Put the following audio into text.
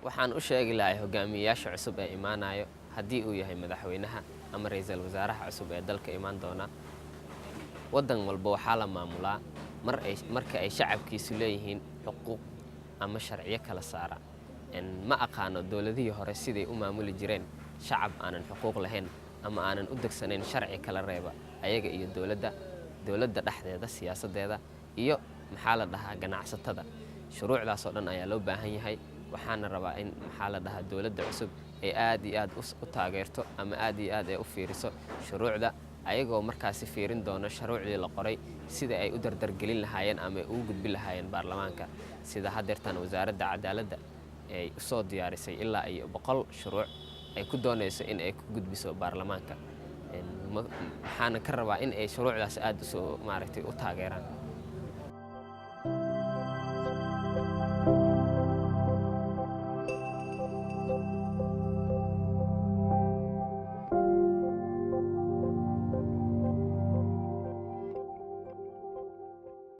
waxaan u sheegi lahaa hogaamiyayaasha cusub ee imaanayo haddii uu yahay madaxweynaha ama ra'iisul wasaaraha cusub ee dalka imaan doona waddan walba waxaa la maamulaa marka ay shacabkiisu leeyihiin xuquuq ama sharciyo kala saara ma aqaano dowladihii hore siday u maamuli jireen shacab aanan xuquuq lahayn ama aanan u degsanayn sharci kala reeba ayaga iyo dowladda dhexdeeda siyaasadeeda iyo maxaa la dhahaa ganacsatada shuruucdaas oo dhan ayaa loo baahan yahay waxaana rabaa in maxaa la dhahaa dowladda cusub ay aad iyo aad u taageerto ama aad iyo aad ay u fiiriso shuruucda ayagoo markaasi fiirin doono shuruucdii la qoray sida ay u dardargelin lahaayeen ama ay ugu gudbin lahaayeen baarlamaanka sida haddeertan wasaaradda cadaaladda ay u soo diyaarisay ilaa iyo 100 shuruuc ay ku doonayso in ay ku gudbiso baarlamaanka waxaana ka rabaa in ay shuruucdaas aad u soo maaragtay u taageeraan